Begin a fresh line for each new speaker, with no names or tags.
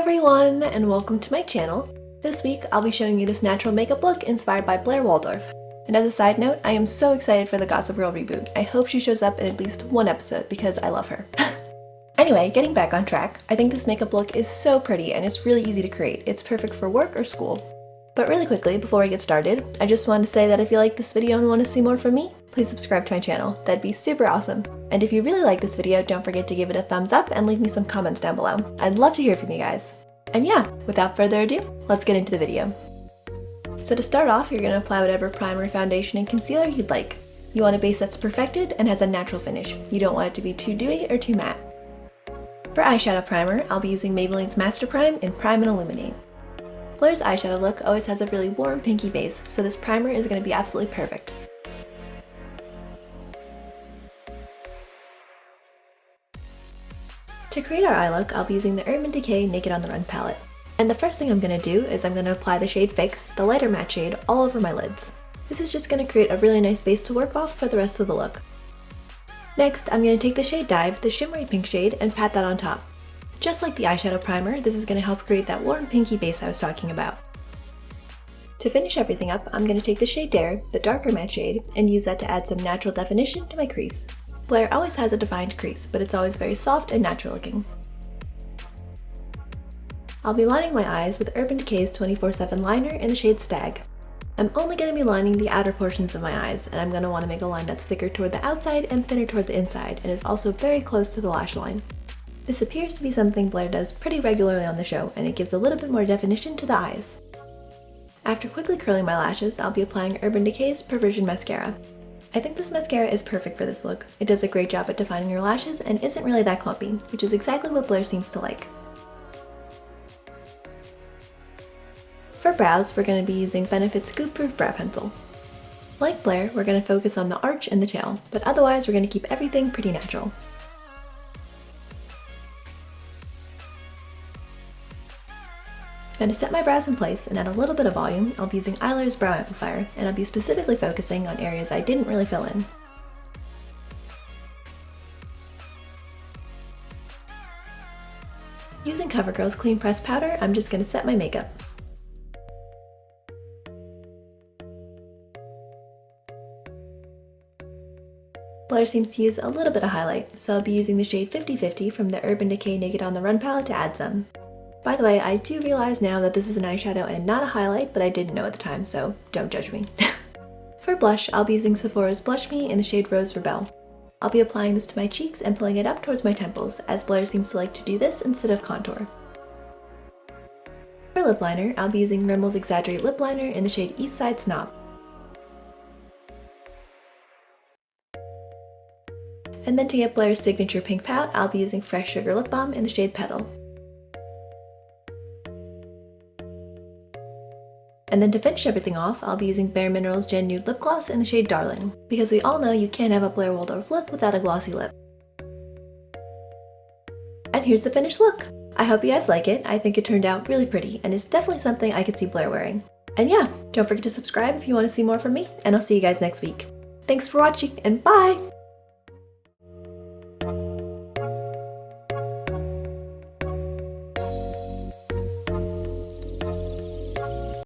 everyone, and welcome to my channel. This week I'll be showing you this natural makeup look inspired by Blair Waldorf. And as a side note, I am so excited for the Gossip Girl reboot. I hope she shows up in at least one episode because I love her. Anyway, getting back on track, I think this makeup look is so pretty and it's really easy to create. It's perfect for work or school. But really quickly, before I get started, I just wanted to say that if you like this video and want to see more from me, please subscribe to my channel. That'd be super awesome. And if you really like this video, don't forget to give it a thumbs up and leave me some comments down below. I'd love to hear from you guys. And yeah, without further ado, let's get into the video. So to start off, you're going to apply whatever primer, foundation, and concealer you'd like. You want a base that's perfected and has a natural finish. You don't want it to be too dewy or too matte. For eyeshadow primer, I'll be using Maybelline's Master Prime in Prime and Illuminate. Blair's eyeshadow look always has a really warm pinky base, so this primer is going to be absolutely perfect. To create our eye look, I'll be using the Urban Decay Naked on the Run palette. And the first thing I'm going to do is I'm going to apply the shade Fix, the lighter matte shade, all over my lids. This is just going to create a really nice base to work off for the rest of the look. Next, I'm going to take the shade Dive, the shimmery pink shade, and pat that on top. Just like the eyeshadow primer, this is going to help create that warm pinky base I was talking about. To finish everything up, I'm going to take the shade Dare, the darker matte shade, and use that to add some natural definition to my crease. Blair always has a defined crease, but it's always very soft and natural looking. I'll be lining my eyes with Urban Decay's 24/7 liner in the shade Stag. I'm only going to be lining the outer portions of my eyes, and I'm going to want to make a line that's thicker toward the outside and thinner toward the inside, and is also very close to the lash line. This appears to be something Blair does pretty regularly on the show, and it gives a little bit more definition to the eyes. After quickly curling my lashes, I'll be applying Urban Decay's Perversion Mascara. I think this mascara is perfect for this look. It does a great job at defining your lashes and isn't really that clumpy, which is exactly what Blair seems to like. For brows, we're going to be using Benefit's Goof Proof Brow Pencil. Like Blair, we're going to focus on the arch and the tail, but otherwise we're going to keep everything pretty natural. Now to set my brows in place and add a little bit of volume, I'll be using Eyelayer's Brow Amplifier, and I'll be specifically focusing on areas I didn't really fill in. Using CoverGirl's Clean Press Powder, I'm just going to set my makeup. Blair seems to use a little bit of highlight, so I'll be using the shade 50/50 from the Urban Decay Naked on the Run palette to add some. By the way, I do realize now that this is an eyeshadow and not a highlight, but I didn't know at the time, so don't judge me. For blush, I'll be using Sephora's Blush Me in the shade Rose Rebel. I'll be applying this to my cheeks and pulling it up towards my temples, as Blair seems to like to do this instead of contour. For lip liner, I'll be using Rimmel's Exaggerate Lip Liner in the shade East Side Snob. And then to get Blair's signature pink pout, I'll be using Fresh Sugar Lip Balm in the shade Petal. And then to finish everything off, I'll be using Bare Minerals Gen Nude Lip Gloss in the shade Darling, because we all know you can't have a Blair Waldorf lip without a glossy lip. And here's the finished look! I hope you guys like it. I think it turned out really pretty, and it's definitely something I could see Blair wearing. And yeah, don't forget to subscribe if you want to see more from me, and I'll see you guys next week. Thanks for watching, and bye!